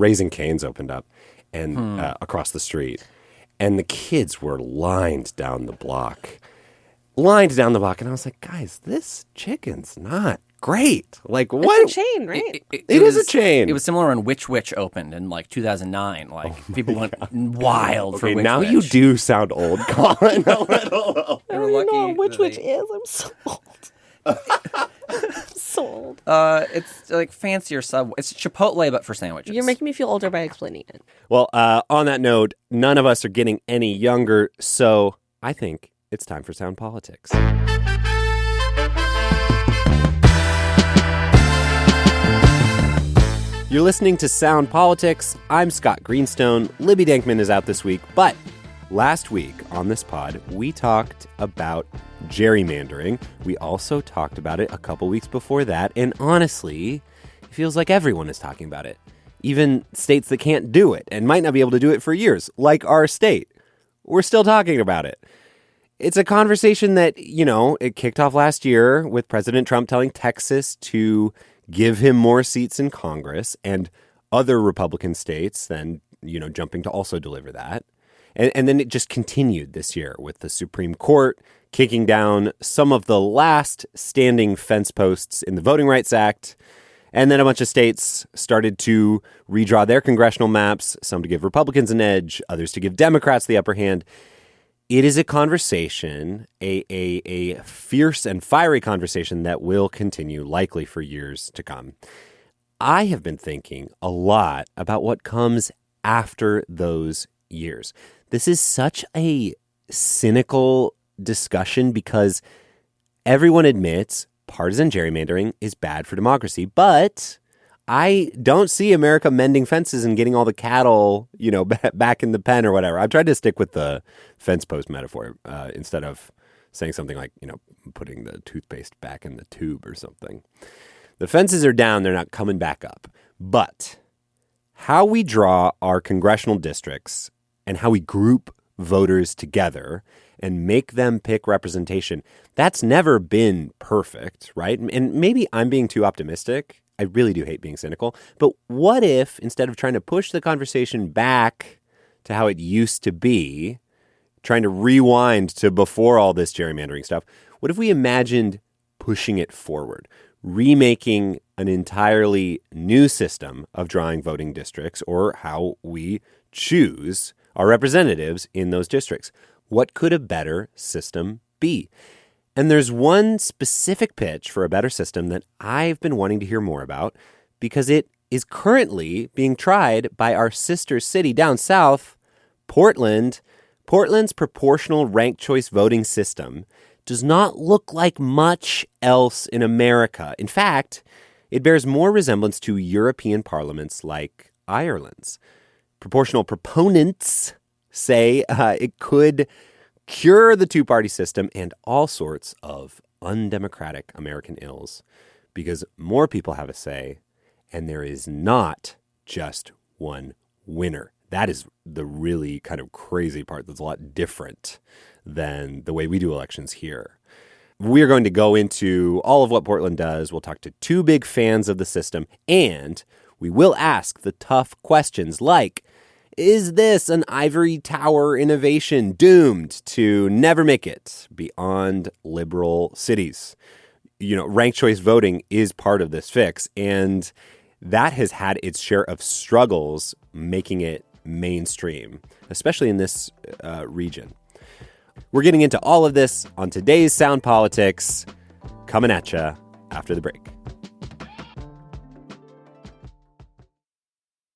Raising Cane's opened up and across the street. And the kids were lined down the block. And I was like, guys, this chicken's not great. Like, what? It's a chain, right? It is a chain. It was similar when Witch Witch opened in like 2009. Like people went wild for Witch now Witch. you do sound old, Colin. A little. I don't even know what Witch is. I'm so old. I'm so old. It's like fancier Subway. It's Chipotle, but for sandwiches. You're making me feel older by explaining it. Well, on that note, none of us are getting any younger, so I think it's time for Sound Politics. You're listening to Sound Politics. I'm Scott Greenstone. Libby Dankman is out this week, but last week on this pod, we talked about gerrymandering. We also talked about it a couple weeks before that, and honestly, it feels like everyone is talking about it. Even states that can't do it and might not be able to do it for years, like our state. We're still talking about it. It's a conversation that, it kicked off last year with President Trump telling Texas to give him more seats in Congress, and other Republican states then, jumping to also deliver that. And then it just continued this year with the Supreme Court kicking down some of the last standing fence posts in the Voting Rights Act. And then a bunch of states started to redraw their congressional maps, some to give Republicans an edge, others to give Democrats the upper hand. It is a conversation, a fierce and fiery conversation that will continue likely for years to come. I have been thinking a lot about what comes after those years. This is such a cynical discussion because everyone admits partisan gerrymandering is bad for democracy, but I don't see America mending fences and getting all the cattle, back in the pen or whatever. I've tried to stick with the fence post metaphor instead of saying something like, putting the toothpaste back in the tube or something. The fences are down. They're not coming back up. But how we draw our congressional districts and how we group voters together and make them pick representation, that's never been perfect, right? And maybe I'm being too optimistic. I really do hate being cynical. But what if, instead of trying to push the conversation back to how it used to be, trying to rewind to before all this gerrymandering stuff, what if we imagined pushing it forward, remaking an entirely new system of drawing voting districts or how we choose our representatives in those districts? What could a better system be? And there's one specific pitch for a better system that I've been wanting to hear more about because it is currently being tried by our sister city down south, Portland. Portland's proportional ranked choice voting system does not look like much else in America. In fact, it bears more resemblance to European parliaments like Ireland's. Proportional proponents say it could cure the two-party system and all sorts of undemocratic American ills because more people have a say and there is not just one winner. That is the really kind of crazy part that's a lot different than the way we do elections here. We're going to go into all of what Portland does. We'll talk to two big fans of the system, and we will ask the tough questions like, is this an ivory tower innovation doomed to never make it beyond liberal cities? Ranked choice voting is part of this fix, and that has had its share of struggles making it mainstream, especially in this region. We're getting into all of this on today's Sound Politics, coming at you after the break.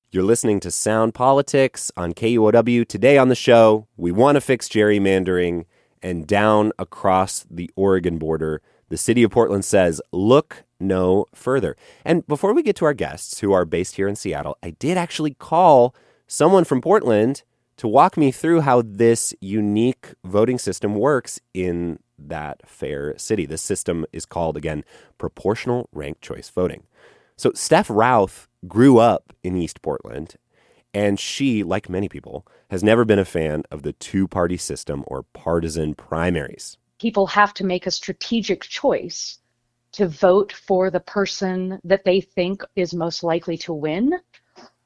You're listening to Sound Politics on KUOW. Today on the show, we want to fix gerrymandering, and down across the Oregon border, the city of Portland says, look no further. And before we get to our guests who are based here in Seattle, I did actually call someone from Portland to walk me through how this unique voting system works in that fair city. This system is called, again, proportional ranked choice voting. So Steph Routh grew up in East Portland, and she, like many people, has never been a fan of the two-party system or partisan primaries. People have to make a strategic choice to vote for the person that they think is most likely to win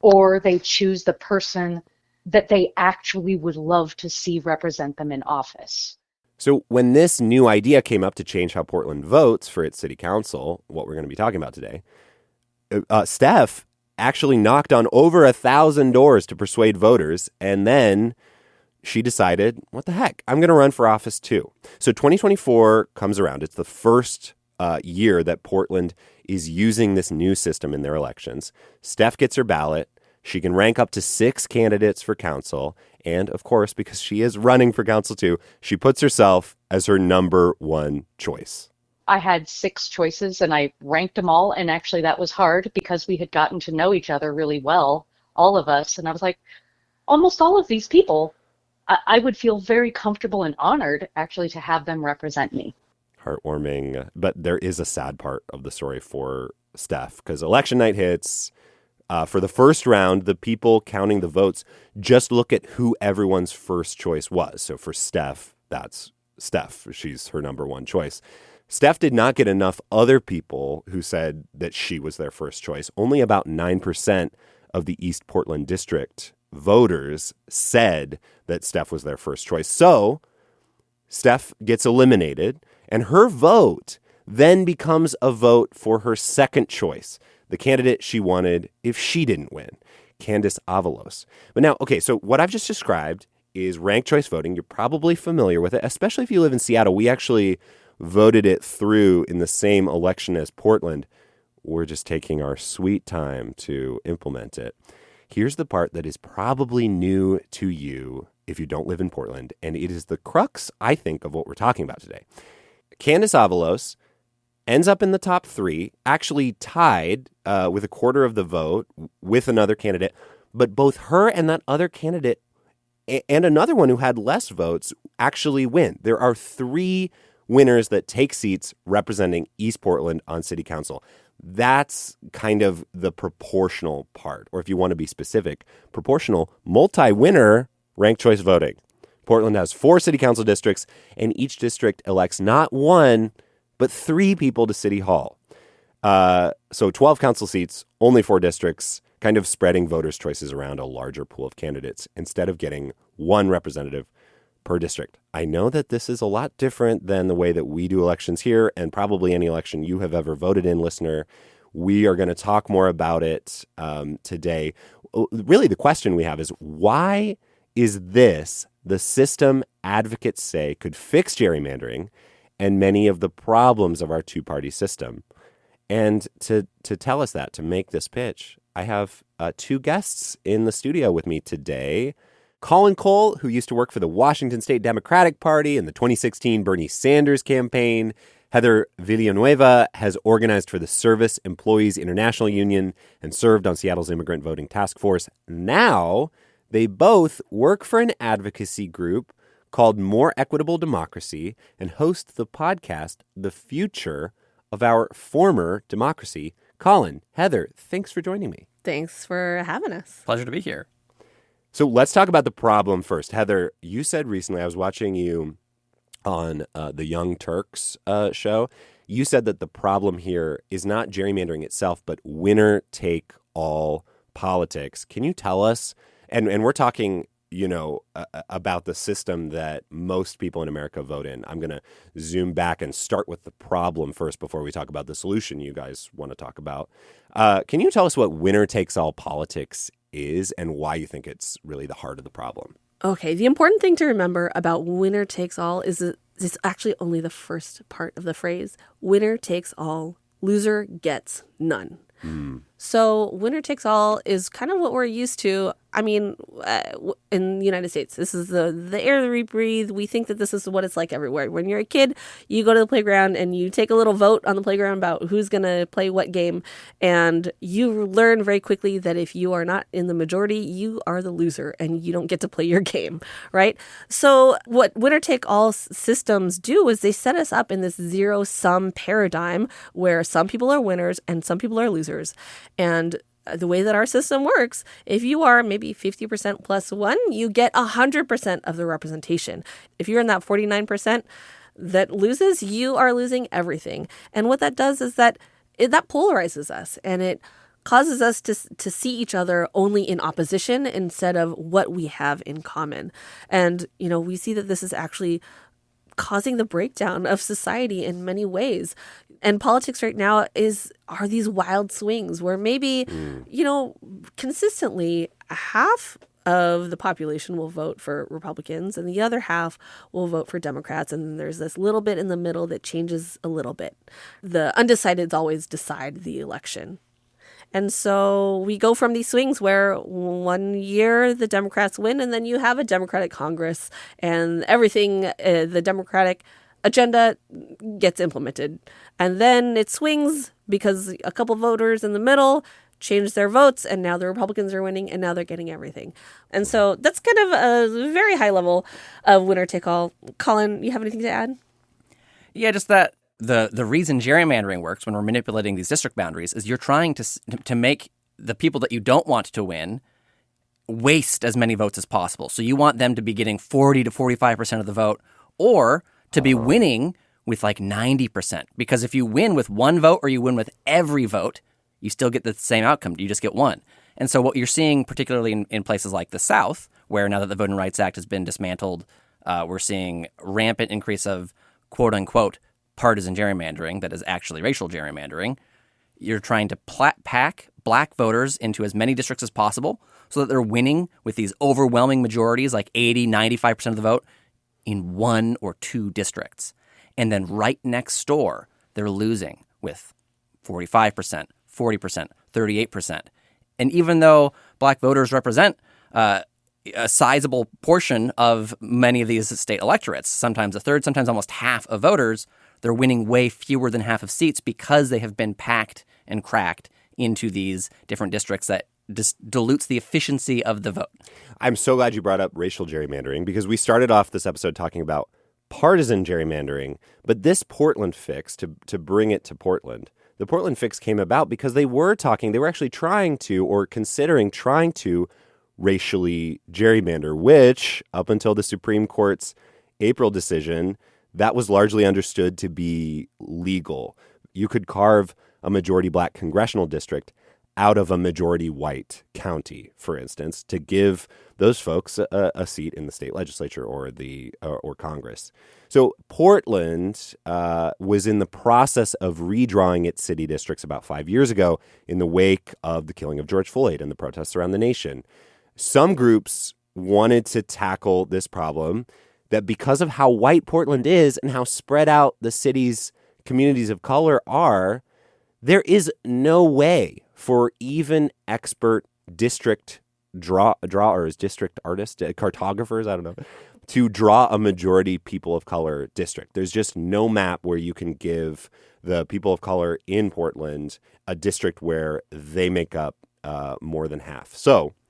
or they choose the person that they actually would love to see represent them in office. So when this new idea came up to change how Portland votes for its city council, what we're going to be talking about today, Steph actually knocked on over 1,000 doors to persuade voters, and then she decided, what the heck, I'm going to run for office too. So 2024 comes around. It's the first year that Portland is using this new system in their elections. Steph gets her ballot. She can rank up to 6 candidates for council. And of course, because she is running for council too, she puts herself as her number one choice. I had 6 choices and I ranked them all. And actually that was hard because we had gotten to know each other really well, all of us. And I was like, almost all of these people, I would feel very comfortable and honored actually to have them represent me. Heartwarming. But there is a sad part of the story for Steph because election night hits. For the first round, the people counting the votes just look at who everyone's first choice was. So for Steph, that's Steph. She's her number one choice. Steph did not get enough other people who said that she was their first choice. Only about 9% of the East Portland district voters said that Steph was their first choice. So Steph gets eliminated, and her vote then becomes a vote for her second choice, the candidate she wanted if she didn't win, Candace Avalos. But now, okay, so what I've just described is ranked choice voting. You're probably familiar with it, especially if you live in Seattle. We actually voted it through in the same election as Portland. We're just taking our sweet time to implement it. Here's the part that is probably new to you if you don't live in Portland, and it is the crux, I think, of what we're talking about today. Candace Avalos ends up in the top 3, actually tied with a quarter of the vote with another candidate. But both her and that other candidate and another one who had less votes actually win. There are 3 winners that take seats representing East Portland on city council. That's kind of the proportional part. Or if you want to be specific, proportional multi-winner ranked choice voting. Portland has 4 city council districts, and each district elects not 1, but 3 people to City Hall. So 12 council seats, only 4 districts, kind of spreading voters' choices around a larger pool of candidates instead of getting 1 representative per district. I know that this is a lot different than the way that we do elections here and probably any election you have ever voted in, listener. We are going to talk more about it today. Really, the question we have is, why is this the system advocates say could fix gerrymandering and many of the problems of our two-party system? And to tell us that, to make this pitch, I have 2 guests in the studio with me today. Colin Cole, who used to work for the Washington State Democratic Party in the 2016 Bernie Sanders campaign. Heather Villanueva has organized for the Service Employees International Union and served on Seattle's Immigrant Voting Task Force. Now, they both work for an advocacy group called More Equitable Democracy and host the podcast, The Future of Our Former Democracy. Colin, Heather, thanks for joining me. Thanks for having us. Pleasure to be here. So let's talk about the problem first. Heather, you said recently, I was watching you on the Young Turks show. You said that the problem here is not gerrymandering itself, but winner-take-all politics. Can you tell us, and we're talking, about the system that most people in America vote in. I'm going to zoom back and start with the problem first before we talk about the solution you guys want to talk about. Can you tell us what winner-takes-all politics is and why you think it's really the heart of the problem? Okay, the important thing to remember about winner takes all is that it's actually only the first part of the phrase. Winner takes all, loser gets none. So winner takes all is kind of what we're used to. I mean, in the United States, this is the air that we breathe. We think that this is what it's like everywhere. When you're a kid, you go to the playground and you take a little vote on the playground about who's going to play what game. And you learn very quickly that if you are not in the majority, you are the loser and you don't get to play your game, right? So what winner take all systems do is they set us up in this zero-sum paradigm where some people are winners and some people are losers. And the way that our system works, if you are maybe 50% plus 1, you get 100% of the representation. If you're in that 49% that loses, you are losing everything. And what that does is that polarizes us and it causes us to see each other only in opposition instead of what we have in common. And, we see that this is actually causing the breakdown of society in many ways. And politics right now are these wild swings where maybe, consistently half of the population will vote for Republicans and the other half will vote for Democrats. And there's this little bit in the middle that changes a little bit. The undecideds always decide the election. And so we go from these swings where one year the Democrats win and then you have a Democratic Congress and everything, the Democratic agenda gets implemented. And then it swings because a couple voters in the middle changed their votes and now the Republicans are winning and now they're getting everything. And so that's kind of a very high level of winner take all. Colin, you have anything to add? Yeah, just that the reason gerrymandering works when we're manipulating these district boundaries is you're trying to make the people that you don't want to win waste as many votes as possible. So you want them to be getting 40 to 45% of the vote or to be winning with like 90%. Because if you win with one vote or you win with every vote, you still get the same outcome. You just get one. And so what you're seeing, particularly in places like the South, where now that the Voting Rights Act has been dismantled, we're seeing rampant increase of quote unquote partisan gerrymandering that is actually racial gerrymandering. You're trying to pack black voters into as many districts as possible so that they're winning with these overwhelming majorities, like 80, 95% of the vote, in one or two districts. And then right next door, they're losing with 45%, 40%, 38%. And even though black voters represent a sizable portion of many of these state electorates, sometimes a third, sometimes almost half of voters, they're winning way fewer than half of seats because they have been packed and cracked into these different districts that dilutes the efficiency of the vote. I'm so glad you brought up racial gerrymandering because we started off this episode talking about partisan gerrymandering, but this Portland fix, to bring it to Portland, the Portland fix came about because they were actually trying to or considering trying to racially gerrymander, which up until the Supreme Court's April decision, that was largely understood to be legal. You could carve a majority black congressional district out of a majority white county, for instance, to give those folks a seat in the state legislature or Congress. So Portland was in the process of redrawing its city districts about 5 years ago in the wake of the killing of George Floyd and the protests around the nation. Some groups wanted to tackle this problem that because of how white Portland is and how spread out the city's communities of color are, there is no way for even expert district drawers, district artists, cartographers, I don't know, to draw a majority people of color district. There's just no map where you can give the people of color in Portland a district where they make up more than half.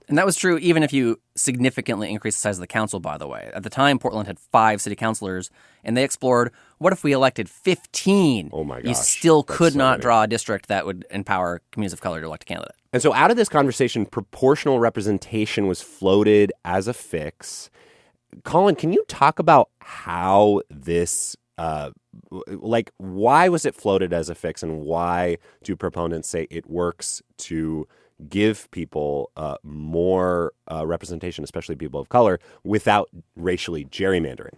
And that was true even if you significantly increased the size of the council, by the way. At the time, Portland had 5 city councilors, and they explored, what if we elected 15? Oh, my gosh. You still could not draw a district that would empower communities of color to elect a candidate. And so out of this conversation, proportional representation was floated as a fix. Colin, can you talk about how this, why was it floated as a fix, and why do proponents say it works to give people more representation, especially people of color, without racially gerrymandering?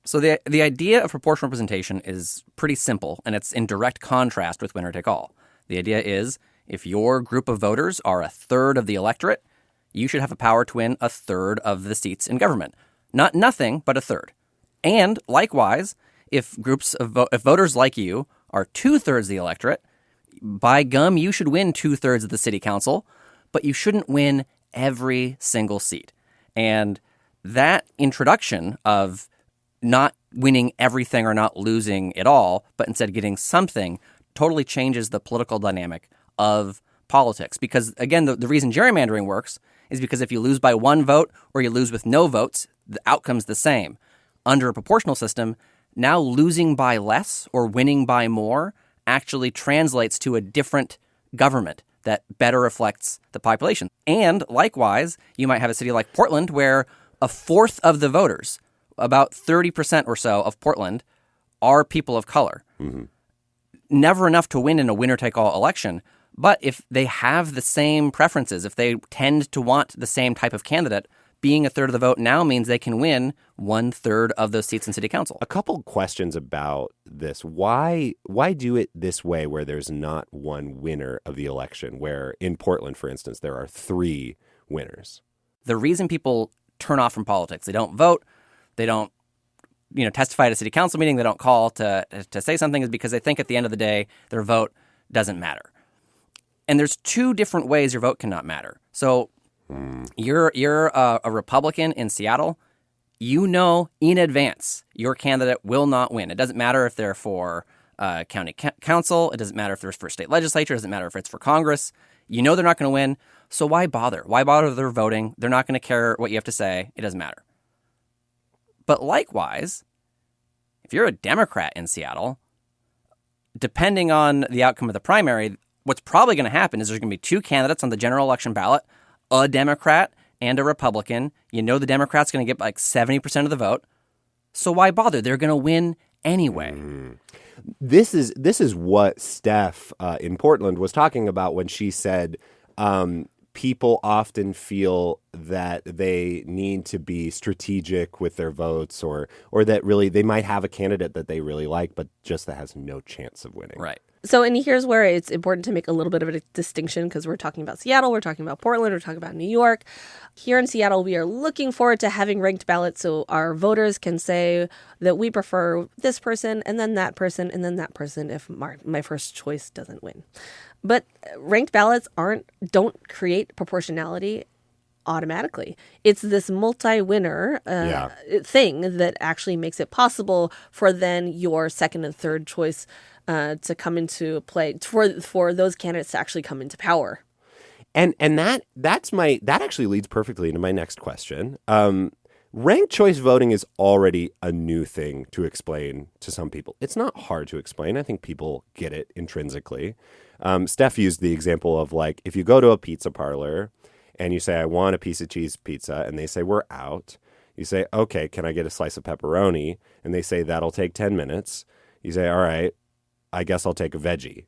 So the idea of proportional representation is pretty simple, and it's in direct contrast with winner take all. The idea is if your group of voters are a third of the electorate, you should have a power to win a third of the seats in government. Not nothing, but a third. And likewise, if if voters like you are 2/3 of the electorate, by gum, you should win 2/3 of the city council, but you shouldn't win every single seat. And that introduction of not winning everything or not losing it all, but instead getting something, totally changes the political dynamic of politics. Because, again, the reason gerrymandering works is because if you lose by 1 vote or you lose with no votes, the outcome's the same. Under a proportional system, now losing by less or winning by more actually translates to a different government that better reflects the population. And likewise, you might have a city like Portland where a fourth of the voters, about 30% or so of Portland, are people of color. Mm-hmm. Never enough to win in a winner-take-all election, But if they have the same preferences, if they tend to want the same type of candidate, being a third of the vote now means they can win 1/3 of those seats in city council. A couple questions about this. Why do it this way where there's not one winner of the election, where in Portland, for instance, there are 3 winners? The reason people turn off from politics, they don't vote, they don't testify at a city council meeting, they don't call to say something, is because they think at the end of the day their vote doesn't matter. And there's 2 different ways your vote cannot matter. So you're a Republican in Seattle. You know in advance your candidate will not win. It doesn't matter if they're for county council. It doesn't matter if they're for state legislature. It doesn't matter if it's for Congress. You know they're not going to win. So why bother? Why bother with their voting? They're not going to care what you have to say. It doesn't matter. But likewise, if you're a Democrat in Seattle, depending on the outcome of the primary, what's probably going to happen is there's going to be 2 candidates on the general election ballot, a Democrat and a Republican. You know the Democrat's going to get like 70% of the vote. So why bother? They're going to win anyway. This is what Steph in Portland was talking about when she said people often feel that they need to be strategic with their votes, or that really they might have a candidate that they really like, but just that has no chance of winning. Right. So, and here's where it's important to make a little bit of a distinction, because we're talking about Seattle, we're talking about Portland, we're talking about New York. Here in Seattle, we are looking forward to having ranked ballots so our voters can say that we prefer this person and then that person and then that person if my first choice doesn't win. But ranked ballots don't create proportionality automatically. It's this multi-winner thing that actually makes it possible for then your second and third choice to come into play, for those candidates to actually come into power. And that actually leads perfectly into my next question. Ranked choice voting is already a new thing to explain to some people. It's not hard to explain. I think people get it intrinsically. Steph used the example of, like, if you go to a pizza parlor and you say, I want a piece of cheese pizza, and they say, we're out. You say, okay, can I get a slice of pepperoni? And they say, that'll take 10 minutes. You say, all right, I guess I'll take a veggie.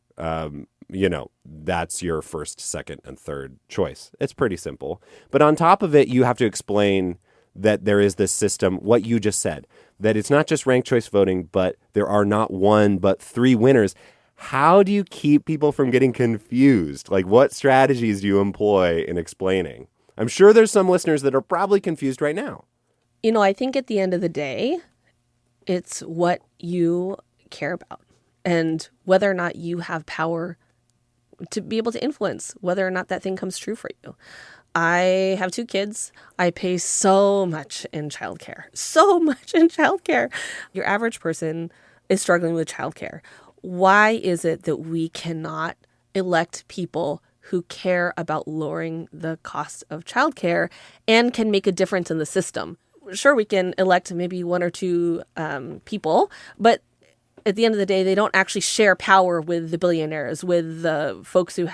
That's your first, second, and third choice. It's pretty simple. But on top of it, you have to explain that there is this system, what you just said, that it's not just ranked choice voting, but there are not 1, but 3 winners. How do you keep people from getting confused? Like, what strategies do you employ in explaining? I'm sure there's some listeners that are probably confused right now. I think at the end of the day, it's what you care about and whether or not you have power to be able to influence whether or not that thing comes true for you. I have 2 kids. I pay so much in childcare. Your average person is struggling with childcare. Why is it that we cannot elect people who care about lowering the cost of childcare and can make a difference in the system? Sure, we can elect maybe 1 or 2 people, but at the end of the day, they don't actually share power with the billionaires, with the folks who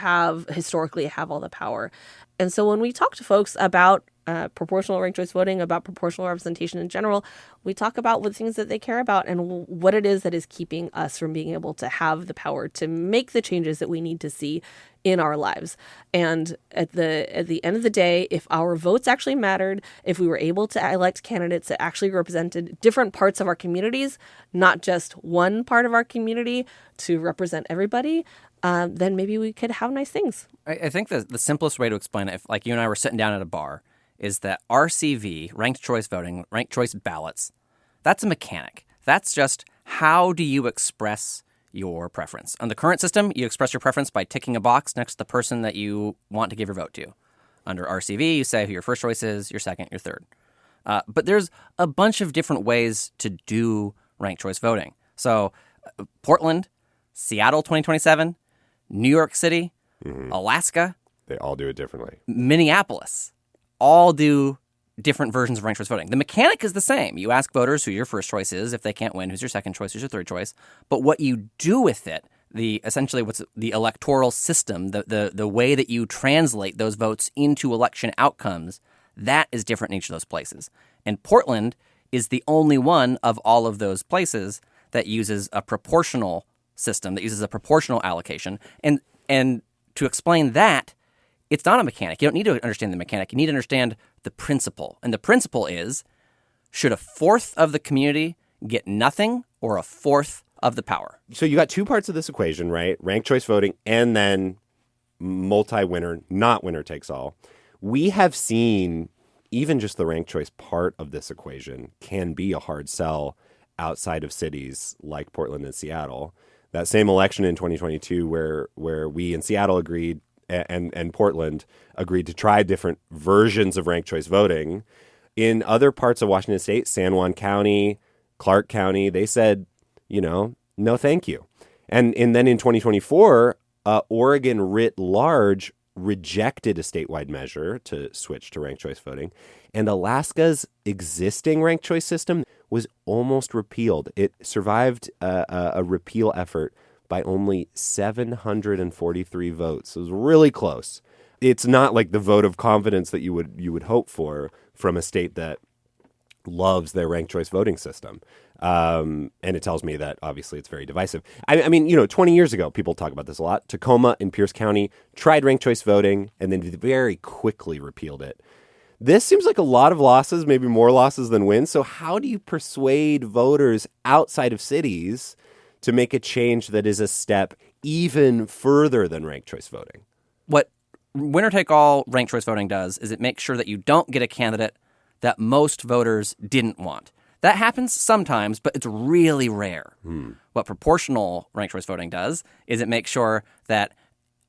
historically have all the power. And so when we talk to folks about proportional ranked choice voting, about proportional representation in general, we talk about what things that they care about and what it is that is keeping us from being able to have the power to make the changes that we need to see in our lives. And at the end of the day, if our votes actually mattered, if we were able to elect candidates that actually represented different parts of our communities, not just one part of our community to represent everybody, then maybe we could have nice things. I think the simplest way to explain it, if like you and I were sitting down at a bar, is that RCV, ranked choice voting, ranked choice ballots, that's a mechanic. That's just how do you express your preference. On the current system, you express your preference by ticking a box next to the person that you want to give your vote to. Under RCV, you say who your first choice is, your second, your third. But there's a bunch of different ways to do ranked choice voting. So Portland, Seattle 2027, New York City, Alaska. They all do it differently. Minneapolis. All do different versions of ranked choice voting. The mechanic is the same. You ask voters who your first choice is. If they can't win, who's your second choice, who's your third choice. But what you do with it, essentially what's the electoral system, the way that you translate those votes into election outcomes, that is different in each of those places. And Portland is the only one of all of those places that uses a proportional system, that uses a proportional allocation. And to explain that, it's not a mechanic. You don't need to understand the mechanic. You need to understand the principle. And the principle is, should a fourth of the community get nothing or a fourth of the power? So you got two parts of this equation, right? Ranked choice voting and then multi-winner, not winner takes all. We have seen even just the ranked choice part of this equation can be a hard sell outside of cities like Portland and Seattle. That same election in 2022 where we in Seattle agreed and Portland agreed to try different versions of ranked choice voting. In other parts of Washington State, San Juan County, Clark County, they said, no thank you. And then in 2024, Oregon writ large rejected a statewide measure to switch to ranked choice voting. And Alaska's existing ranked choice system was almost repealed. It survived a repeal effort by only 743 votes. It was really close. It's not like the vote of confidence that you would hope for from a state that loves their ranked choice voting system. And it tells me that obviously it's very divisive. I mean, 20 years ago, people talk about this a lot. Tacoma in Pierce County tried ranked choice voting and then very quickly repealed it. This seems like a lot of losses, maybe more losses than wins. So how do you persuade voters outside of cities to make a change that is a step even further than ranked choice voting? What winner-take-all ranked choice voting does is it makes sure that you don't get a candidate that most voters didn't want. That happens sometimes, but it's really rare. What proportional ranked choice voting does is it makes sure that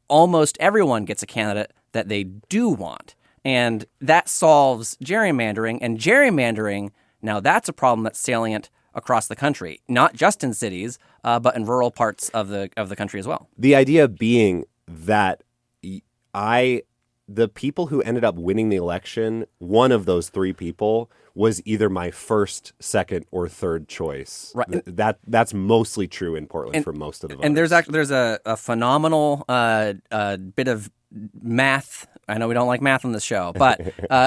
almost everyone gets a candidate that they do want. And that solves gerrymandering. And gerrymandering, now that's a problem that's salient across the country, not just in cities, but in rural parts of the country as well. The idea being that the people who ended up winning the election, one of those three people was either my first, second, or third choice. Right. That's mostly true in Portland for most of the voters. And there's a phenomenal bit of math. I know we don't like math on this show, but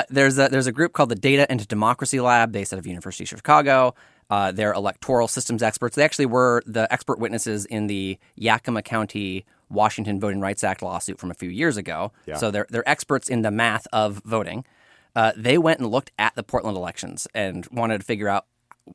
there's a group called the Data and Democracy Lab based out of University of Chicago. They're electoral systems experts. They actually were the expert witnesses in the Yakima County Washington Voting Rights Act lawsuit from a few years ago. Yeah. So they're experts in the math of voting. They went and looked at the Portland elections and wanted to figure out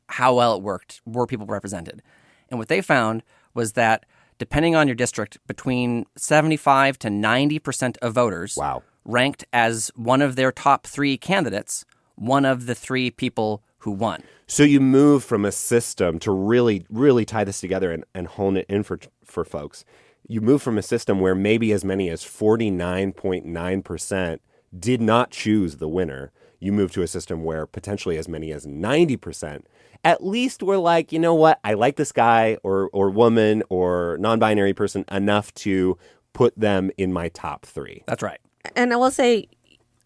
how well it worked. Were people represented? And what they found was that depending on your district, between 75 to 90% of voters ranked as one of their top three candidates, one of the three people who won. So you move from a system to really, really tie this together and hone it in for folks. You move from a system where maybe as many as 49.9% did not choose the winner. You move to a system where potentially as many as 90% at least were like, you know what, I like this guy or woman or non-binary person enough to put them in my top three. That's right. And I will say,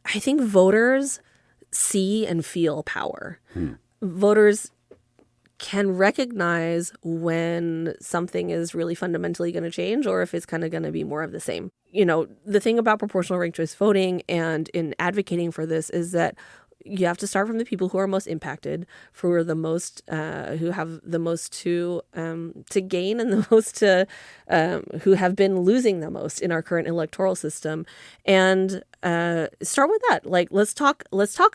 I think voters see and feel power. Voters can recognize when something is really fundamentally going to change or if it's kind of going to be more of the same. The thing about proportional ranked choice voting and in advocating for this is that you have to start from the people who are most impacted, who are the most, who have the most to gain and the most to, who have been losing the most in our current electoral system, and start with that. Like, let's talk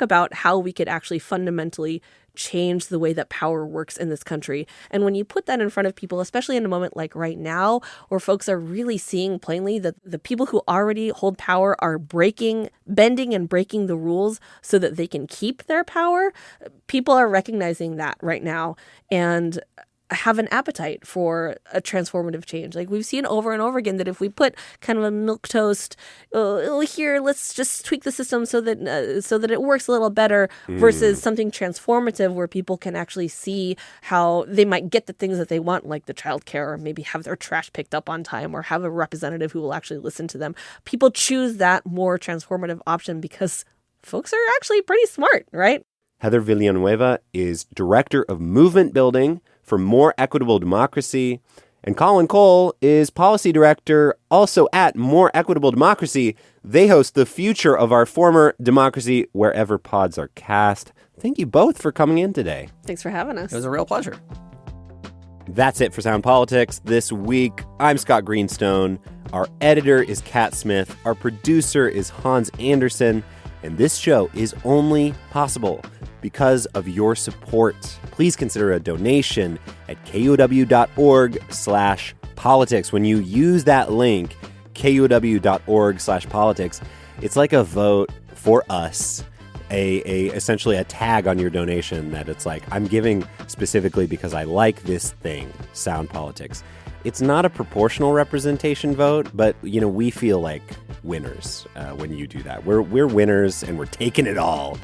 about how we could actually fundamentally change the way that power works in this country. And when you put that in front of people, especially in a moment like right now, where folks are really seeing plainly that the people who already hold power are bending and breaking the rules so that they can keep their power, people are recognizing that right now and have an appetite for a transformative change. Like we've seen over and over again that if we put kind of a milquetoast here, let's just tweak the system so that it works a little better versus something transformative where people can actually see how they might get the things that they want, like the childcare, or maybe have their trash picked up on time, or have a representative who will actually listen to them. People choose that more transformative option because folks are actually pretty smart, right? Heather Villanueva is Director of Movement Building for More Equitable Democracy. And Colin Cole is Policy Director also at More Equitable Democracy. They host The Future of Our Former Democracy wherever pods are cast. Thank you both for coming in today. Thanks for having us. It was a real pleasure. That's it for Sound Politics this week. I'm Scott Greenstone. Our editor is Kat Smith. Our producer is Hans Anderson. And this show is only possible because of your support. Please consider a donation at KUOW.org/politics. When you use that link, KUOW.org/politics, it's like a vote for us. Essentially a tag on your donation that it's like, I'm giving specifically because I like this thing, Sound Politics. It's not a proportional representation vote, but, you know, we feel like winners when you do that. We're winners and we're taking it all.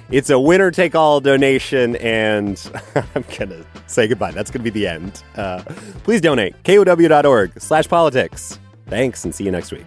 It's a winner-take-all donation, and I'm going to say goodbye. That's going to be the end. Please donate, KUOW.org/politics. Thanks, and see you next week.